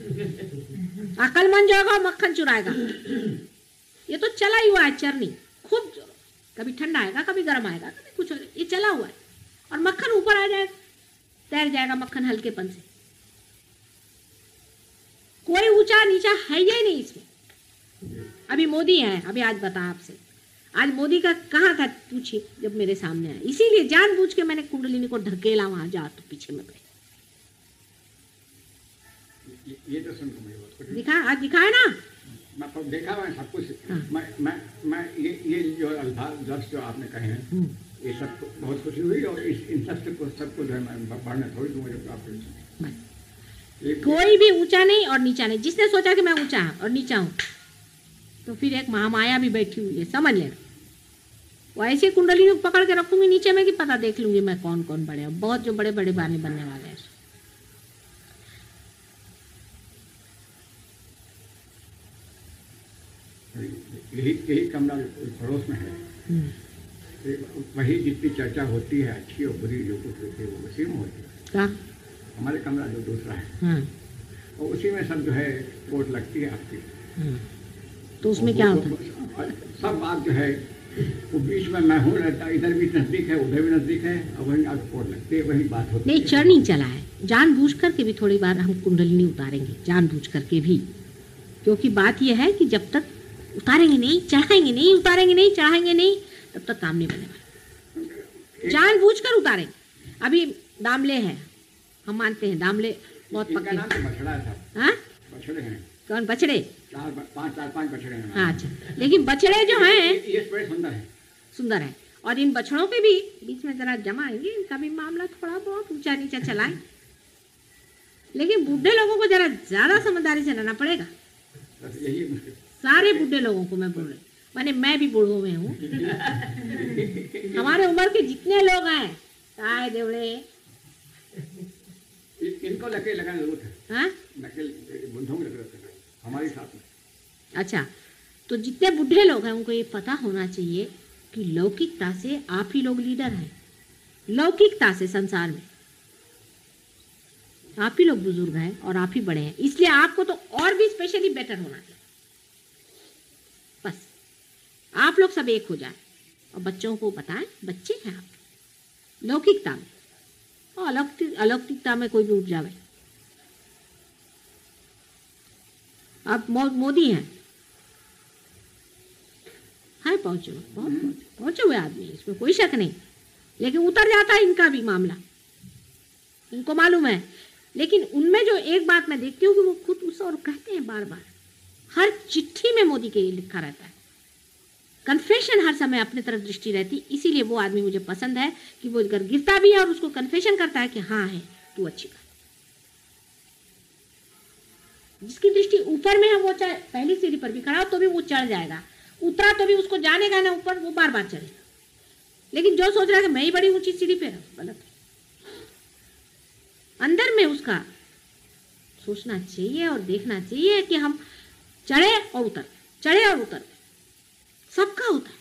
अकलमंद जो होगा मक्खन चुराएगा। ये तो चला ही हुआ है चरनी, खूब कभी ठंडा आएगा, कभी गर्म आएगा, कभी कुछ हो, ये चला हुआ है। और मक्खन ऊपर आ जाएगा, तैर जाएगा मक्खन हल्केपन से। कोई ऊंचा नीचा है ही नहीं इसमें। अभी मोदी है, अभी आज बता आपसे, आज मोदी का कहाँ था पूछिए जब मेरे सामने आया। इसीलिए जानबूझ के मैंने कुंडलिनी को ढकेला, वहां जा तो पीछे में बैठ। ये तो सुन मुझे दिखा, आज दिखाया ना, मैं देखा मैं सब कुछ। हाँ। मैं ये जो अल्फाज लफ्ज़ जो आपने कहे हैं, ये सब बहुत खुशी हुई। और इन सबको जो है मैं पढ़ने थोड़ी दूँ मुझे आपको। कोई भी ऊंचा नहीं और नीचा नहीं। जिसने सोचा कि मैं ऊंचा और नीचा हूं, तो फिर एक महामाया भी बैठी हुई है, समझ लेना। वो ऐसी कुंडली पकड़ के रखूंगी नीचे में कि पता देख लूंगी मैं कौन कौन बड़े, बहुत जो बड़े बड़े बाने बनने वाले हैं। यही कमरा पड़ोस में है, वही जितनी चर्चा होती है अच्छी और बुरी जो कुछ होती है वो उसी में होती है। क्या? हमारे कमरा जो दूसरा है, हाँ। और उसी में सब जो है कोट लगती है आपकी। हाँ। तो उसमें क्या होता है? सब बात जो है वो बीच में मैं हूँ रहता, इधर भी नजदीक है उधर भी नजदीक है, और वही आप कोट लगती है, वही बात होती है। नहीं, चढ़ नहीं चला है, जानबूझ करके भी थोड़ी बार हम कुंडलिनी उतारेंगे, जानबूझ करके भी। क्योंकि बात यह है कि जब तक उतारेंगे नहीं, चढ़ाएंगे नहीं, उतारेंगे नहीं, चढ़ाएंगे नहीं, तब तक काम नहीं बनेगा। जानबूझ कर उतारेंगे। अभी दामले हैं, हम मानते हैं दामले बहुत पक्के हैं। हाँ? बछड़े हैं। कौन बछड़े? चार पांच बछड़े हैं। हाँ, अच्छा। लेकिन बछड़े जो हैं ये बड़े सुंदर है, सुंदर है। और इन बछड़ों के भी बीच में जरा जमाएंगे, इनका भी मामला थोड़ा बहुत ऊंचा नीचा चलाएं। लेकिन बूढ़े लोगों को जरा ज्यादा समझदारी से रहना पड़ेगा। यही मुश्किल। सारे बूढ़े लोगों को मैं बोल रही, माने मैं भी बूढ़ों में हूँ। हमारे उम्र के जितने लोग हैं, ताए देवड़े, इनको लगे लगाना जरूरत है। हाँ? बुढ़ों में जरूरत है हमारे साथ में। अच्छा, तो जितने बूढ़े लोग हैं उनको ये पता होना चाहिए कि लौकिकता से आप ही लोग लीडर हैं। लौकिकता से संसार में आप ही लोग बुजुर्ग हैं और आप ही बड़े हैं, इसलिए आपको तो और भी स्पेशली बेटर होना चाहिए। बस आप लोग सब एक हो जाए और बच्चों को बताएं, बच्चे हैं आप लौकिकता में, और अलौकिकता में कोई भी उठ जावे। अब मोदी हैं, हाय पहुंचे, बहुत पहुंचे हुए आदमी, इसमें कोई शक नहीं। लेकिन उतर जाता है इनका भी मामला, इनको मालूम है। लेकिन उनमें जो एक बात मैं देखती हूँ कि वो खुद उस और कहते हैं बार बार, हर चिट्ठी में मोदी के लिखा रहता है, कन्फेशन हर समय अपने तरफ दृष्टि रहती। इसीलिए वो आदमी मुझे पसंद है कि वो अगर गिरता भी है और उसको कन्फेशन करता है कि हाँ है तू अच्छी बात। जिसकी दृष्टि ऊपर में है वो चाहे पहली सीढ़ी पर भी खड़ा हो तो भी वो चढ़ जाएगा, उतरा तो भी उसको जानेगा ना ऊपर, वो बार बार चढ़ेगा। लेकिन जो सोच रहा है कि मैं ही बड़ी ऊंची सीढ़ी पे, गलत है। अंदर में उसका सोचना चाहिए और देखना चाहिए कि हम चढ़े और उतर, चढ़े और उतर, सबका होता है।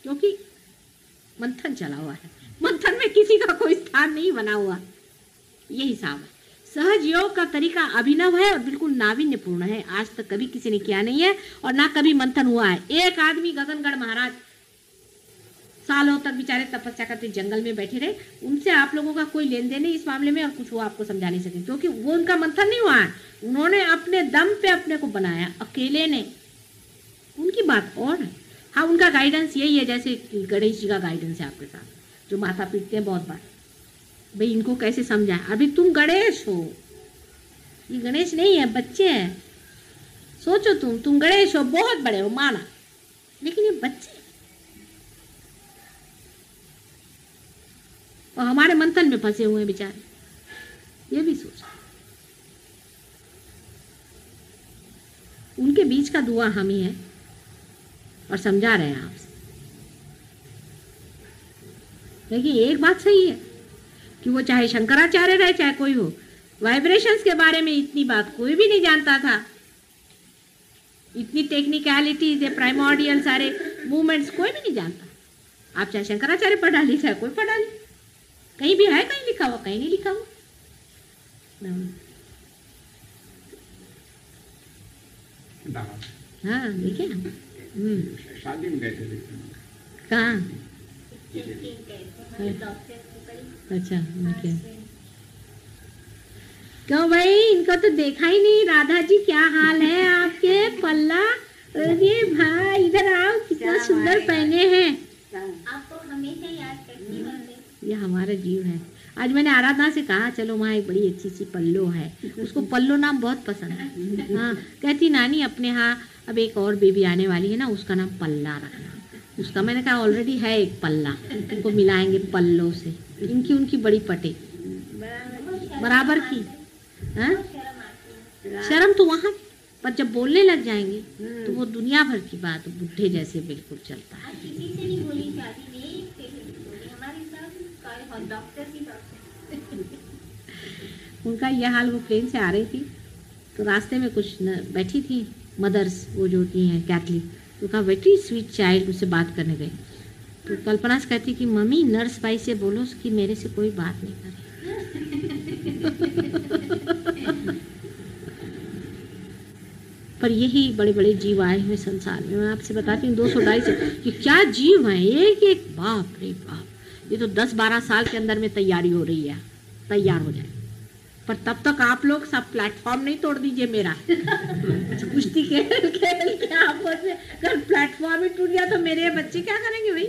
क्योंकि मंथन चला हुआ है, मंथन में किसी का कोई स्थान नहीं बना हुआ, ये हिसाब है। सहज योग का तरीका अभिनव है और बिल्कुल नावीन्यपूर्ण है। आज तक कभी किसी ने किया नहीं है और ना कभी मंथन हुआ है। एक आदमी गगनगढ़ महाराज सालों तक बेचारे तपस्या करते जंगल में बैठे रहे, उनसे आप लोगों का कोई लेन देन नहीं इस मामले में, और कुछ वो आपको समझा नहीं सके क्योंकि वो उनका मंथन नहीं हुआ है। उन्होंने अपने दम पे अपने को बनाया, अकेले ने। उनकी बात और है। हाँ, उनका गाइडेंस यही है, जैसे गणेश जी का गाइडेंस है आपके साथ, जो माथा पीटते हैं बहुत बार, भाई इनको कैसे समझाएं। अभी तुम गणेश हो, ये गणेश नहीं है, बच्चे हैं। सोचो तुम गणेश हो, बहुत बड़े हो माना, लेकिन ये बच्चे और हमारे मंथन में फंसे हुए हैं बेचारे, ये भी सोचो। उनके बीच का दुआ हम ही है और समझा रहे हैं आपसे। लेकिन एक बात सही है कि वो चाहे शंकराचार्य रहे चाहे कोई हो, वाइब्रेशंस के बारे में इतनी बात कोई भी नहीं जानता था। इतनी टेक्निकलिटीज है, प्राइमोर्डियल सारे मूवमेंट्स कोई भी नहीं जानता। आप चाहे शंकराचार्य पढ़ा ली, चाहे कोई पढ़ा ली, कहीं भी है, कहीं लिखा हुआ, कहीं नहीं लिखा हुआ। दावत। हाँ देखे। शादी में गए थे देखने। कहाँ? डॉक्टर अच्छा ओके। क्यों भाई, इनको तो देखा ही नहीं। राधा जी क्या हाल है आपके? पल्ला, अरे भाई इधर आओ, कितना सुंदर पहने हैं। आपको हमेशा याद करती हूँ। ये हमारा जीव है। आज मैंने आराधना से कहा चलो वहाँ एक बड़ी अच्छी सी पल्लो है, उसको पल्लो नाम बहुत पसंद है। हाँ कहती नानी अपने यहाँ अब एक और बेबी आने वाली है ना, उसका नाम पल्ला रखना। उसका मैंने कहा ऑलरेडी है एक पल्ला, उनको मिलाएंगे पल्लो से। इनकी उनकी बड़ी पटे बराबर की। हाँ शर्म तो वहाँ, पर जब बोलने लग जाएंगे तो वो दुनिया भर की बात बुढ़े जैसे बिल्कुल चलता है। किसी से नहीं बोली शादी में, हमारे साथ डॉक्टर की उनका यह हाल। वो प्लेन से आ रही थी तो रास्ते में कुछ बैठी थी मदर्स, वो जो होती हैं कैथलिक, तो कहा वेरी स्वीट चाइल्ड, उससे बात करने गई। तो कल्पना से कहती कि मम्मी नर्स भाई से बोलो कि मेरे से कोई बात नहीं करे। पर यही बड़े बड़े जीव आए हुए संसार में। मैं आपसे बताती हूँ 200-250 कि क्या जीव हैं, एक एक, बाप रे बाप। ये तो 10-12 साल के अंदर में तैयारी हो रही है, तैयार हो जाए। पर तब तक आप लोग सब प्लेटफॉर्म नहीं तोड़ दीजिए मेरा। कुश्ती खेल के आपस में अगर प्लेटफॉर्म ही टूट गया तो मेरे बच्चे क्या करेंगे भाई?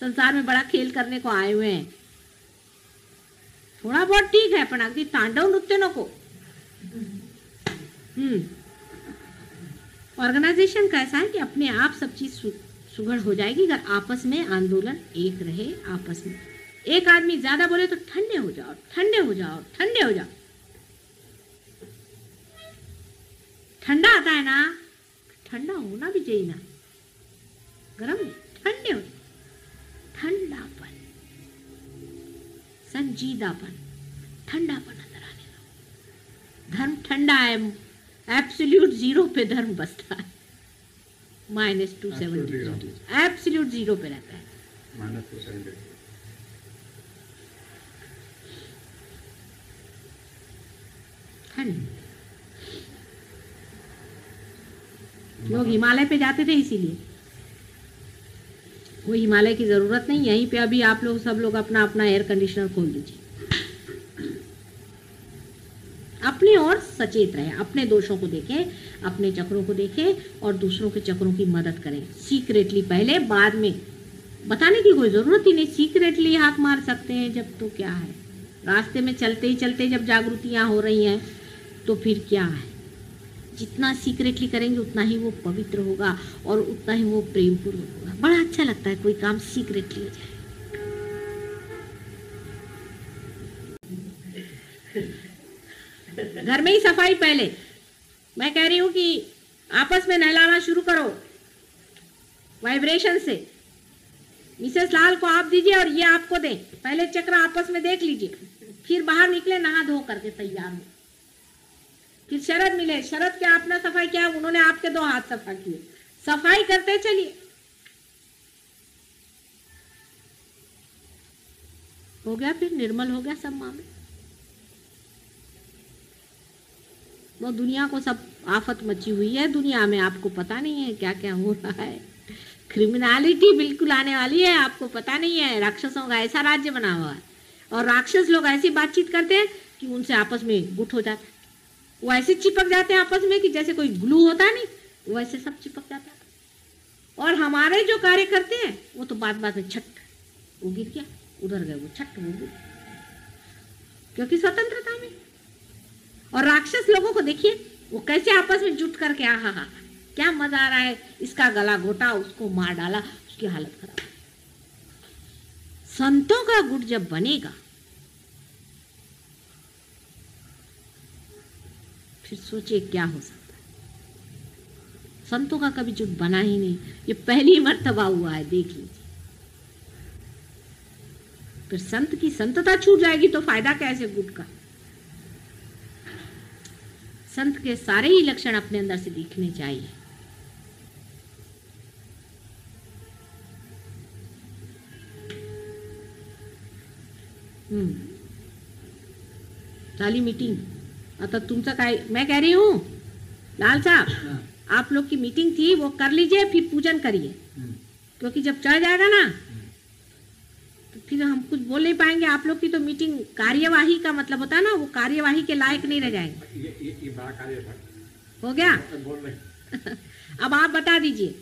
संसार में बड़ा खेल करने को आए हुए हैं। थोड़ा बहुत ठीक है, पर अगदी तांडव नृत्य नको। ऑर्गेनाइजेशन कैसा है कि अपने आप सब चीज सुघड़ हो जाएगी अगर आपस में आंदोलन एक रहे। आपस में एक आदमी ज्यादा बोले तो ठंडे हो जाओ, ठंडे हो जाओ, ठंडे हो जाओ। ठंडा आता है ना, ठंडा होना भी चाहिए ना, गरम ठंडे हो। ठंडापन, संजीदापन, ठंडापन अंदर आने दो। धर्म ठंडा है, एब्सोल्यूट जीरो पे धर्म बसता है। -270 एब्सोल्यूट जीरो पे रहता है। -270 ठंड। लोग हिमालय पे जाते थे इसीलिए। वो हिमालय की जरूरत नहीं, यहीं पे अभी आप लोग सब लोग अपना अपना एयर कंडीशनर खोल दीजिए। अपने और सचेत रहें, अपने दोषों को देखें, अपने चक्रों को देखें और दूसरों के चक्रों की मदद करें। सीक्रेटली पहले, बाद में बताने की कोई जरूरत ही नहीं। सीक्रेटली हाथ मार सकते हैं जब, तो क्या है? रास्ते में चलते ही चलते जब जागृतियां हो रही हैं तो फिर क्या है? जितना सीक्रेटली करेंगे उतना ही वो पवित्र होगा और उतना ही वो प्रेमपूर्वक होगा। बड़ा अच्छा लगता है कोई काम सीक्रेटली हो जाए। घर में ही सफाई पहले। मैं कह रही हूं कि आपस में नहलाना शुरू करो वाइब्रेशन से। मिसेस लाल को आप दीजिए और ये आपको दें। पहले चक्र आपस में देख लीजिए, फिर बाहर निकले नहा धो करके तैयार हो। फिर शरद मिले, शरद क्या आपने सफाई किया, उन्होंने आपके 2 हाथ सफा किए। सफाई करते चलिए। हो गया, फिर निर्मल हो गया सब मामले। वो दुनिया को सब आफत मची हुई है दुनिया में, आपको पता नहीं है क्या क्या हो रहा है। क्रिमिनलिटी बिल्कुल आने वाली है, आपको पता नहीं है। राक्षसों का ऐसा राज्य बना हुआ है और राक्षस लोग ऐसी बातचीत करते हैं कि उनसे आपस में गुट हो जाता है। वो ऐसे चिपक जाते हैं आपस में कि जैसे कोई ग्लू होता है, नहीं वैसे सब चिपक जाता है। और हमारे जो कार्य करते हैं वो तो बात बात में छट, वो गिर गया, उधर गए, वो छट हो गई, क्योंकि स्वतंत्रता में। और राक्षस लोगों को देखिए वो कैसे आपस में जुट करके हा क्या मजा आ रहा है, इसका गला घोटा, उसको मार डाला, उसकी हालत खराब। संतों का गुट जब बनेगा फिर सोचिए क्या हो सकता है। संतों का कभी जुट बना ही नहीं, ये पहली मर्तबा हुआ है, देख लीजिए। फिर संत की संतता छूट जाएगी तो फायदा कैसे गुट का? संत के सारे ही लक्षण अपने अंदर से दिखने चाहिए। साली मीटिंग आता तुमचं काय, मैं कह रही हूँ लाल साहब, हाँ, आप लोग की मीटिंग थी वो कर लीजिए, फिर पूजन करिए, क्योंकि जब चढ़ जाएगा ना तो फिर हम कुछ बोल नहीं पाएंगे। आप लोग की तो मीटिंग कार्यवाही का मतलब होता है ना, वो कार्यवाही के लायक नहीं रह जाएंगे। ये बड़ा कार्य था, हो गया? बोल रहे। अब आप बता दीजिए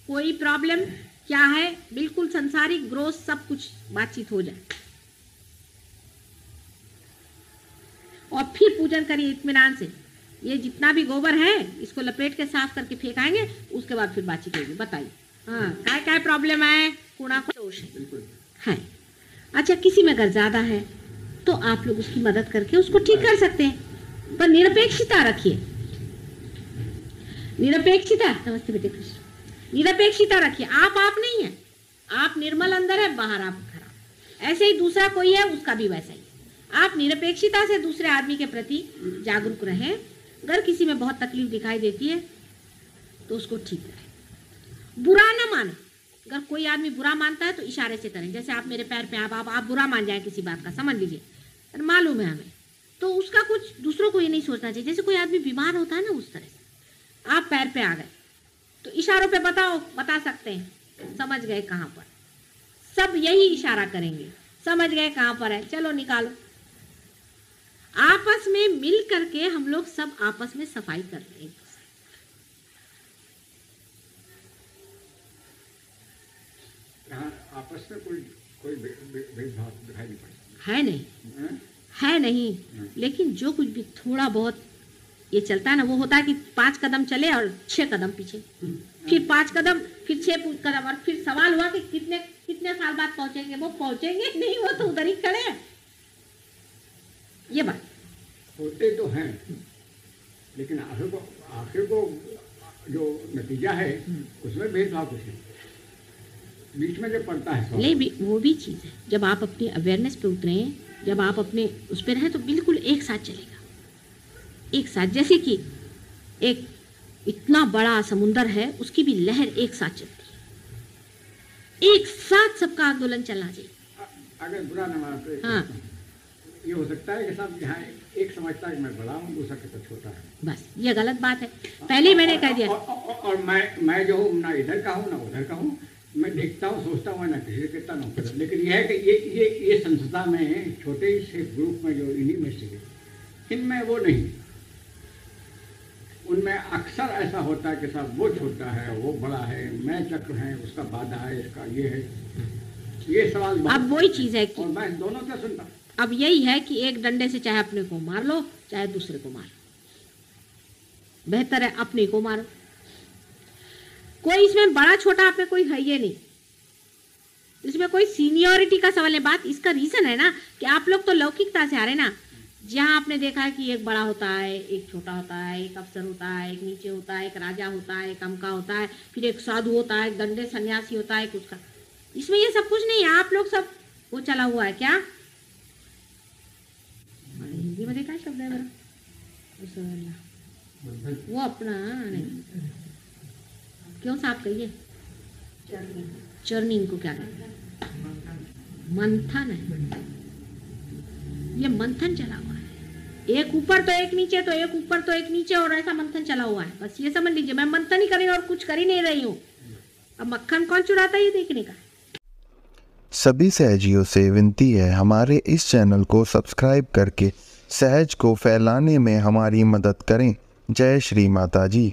कोई प्रॉब्लम क्या है, बिल्कुल संसारिक ग्रोथ सब कुछ बातचीत हो जाए और फिर पूजन करिए इत्मीनान से। ये जितना भी गोबर है इसको लपेट के साफ करके फेंकाएंगे, उसके बाद फिर बातचीत होगी। बताइए हाँ क्या प्रॉब्लम है, कूड़ा को दोष है। अच्छा, किसी में अगर ज्यादा है तो आप लोग उसकी मदद करके उसको ठीक कर सकते हैं, पर निरपेक्षता रखिए। निरपेक्षता, नमस्ते बेटे कृष्ण, निरपेक्षता रखिए। आप नहीं है, आप निर्मल अंदर है, बाहर आप खराब। ऐसे ही दूसरा कोई है उसका भी वैसा ही। आप निरपेक्षता से दूसरे आदमी के प्रति जागरूक रहें। अगर किसी में बहुत तकलीफ दिखाई देती है तो उसको ठीक करें, बुरा ना माने। अगर कोई आदमी बुरा मानता है तो इशारे से करें, जैसे आप मेरे पैर पे आप बुरा मान जाए किसी बात का, समझ लीजिए और मालूम है हमें, तो उसका कुछ दूसरों को ये नहीं सोचना चाहिए। जैसे कोई आदमी बीमार होता है ना, उस तरह से आप पैर पे आ गए तो इशारों पे बता सकते हैं, समझ गए कहाँ पर, सब यही इशारा करेंगे, समझ गए कहाँ पर है, चलो निकालो। आपस में मिल करके हम लोग सब आपस में सफाई कर रहे हैं। आपस में कोई भेदभाव दिखाई नहीं पड़ता है नहीं, है नहीं, लेकिन जो कुछ भी थोड़ा बहुत ये चलता है ना, वो होता है कि 5 कदम चले और 6 कदम पीछे, फिर 5 कदम, फिर 6 कदम, और फिर सवाल हुआ कि कितने साल बाद पहुंचेंगे। वो पहुंचेंगे नहीं, वो तो उधर ही खड़े हैं। ये बात होते तो हैं, लेकिन आखिर को जो नतीजा है उसमें भेदभाव कुछ नहीं, बीच में जो पड़ता है नहीं, वो भी चीज़ है। जब आप अपनी अवेयरनेस पे उतरे, जब आप अपने उस पर रहें तो बिल्कुल एक साथ चलेगा, एक साथ। जैसे कि एक इतना बड़ा समुंदर है, उसकी भी लहर एक साथ चलती है, एक साथ सबका आंदोलन चलना चाहिए। अगर बुरा न मानते, हाँ, ये हो सकता है कि सब यहाँ एक समझता है कि मैं बड़ा हूँ, दूसरा कहता छोटा है, बस ये गलत बात है। पहले मैंने कह दिया। और मैं जो हूँ ना इधर का हूँ ना उधर का हूँ, मैं देखता हूँ, सोचता हूँ, ना किसी से कहता ना कहता। लेकिन यह है कि ये संस्था में छोटे से ग्रुप में जो इन्हीं में से, इनमें वो नहीं, उनमें अक्सर ऐसा होता है कि साहब वो छोटा है, वो बड़ा है, मैं चक्र है, उसका बाधा है, इसका ये है, ये सवाल। अब वही चीज है कि, और मैं दोनों का सुनता हूँ। अब यही है कि एक डंडे से चाहे अपने को मार लो, चाहे दूसरे को मार लो, बेहतर है अपने को मारो। कोई इसमें बड़ा छोटा आप में कोई है ये नहीं, इसमें कोई सीनियरिटी का सवाल है। बात इसका रीजन है ना कि आप लोग तो लौकिकता से आ रहे ना, जहाँ आपने देखा है कि एक बड़ा होता है, एक छोटा होता है, एक अफसर होता है, एक नीचे होता है, एक राजा होता है, एक अमका होता है, फिर एक साधु होता है, एक दंडे सन्यासी होता है, कुछ का। इसमें ये सब कुछ नहीं है। आप लोग सब वो चला हुआ है क्या, हिंदी में देखा शब्द है वो अपना नहीं, क्यों साफ कहिए, चर्निंग को क्या कहते हैं, मंथन है। ये मंथन चला हुआ है, एक ऊपर तो एक नीचे, तो एक ऊपर तो एक नीचे, और ऐसा मंथन चला हुआ है। बस ये समझ लीजिए, मैं मंथन ही कर रही हूँ और कुछ कर ही नहीं रही हूँ। अब मक्खन कौन चुराता है ये देखने का। सभी सहजियों से विनती है, हमारे इस चैनल को सब्सक्राइब करके सहज को फैलाने में हमारी मदद करें। जय श्री माता जी।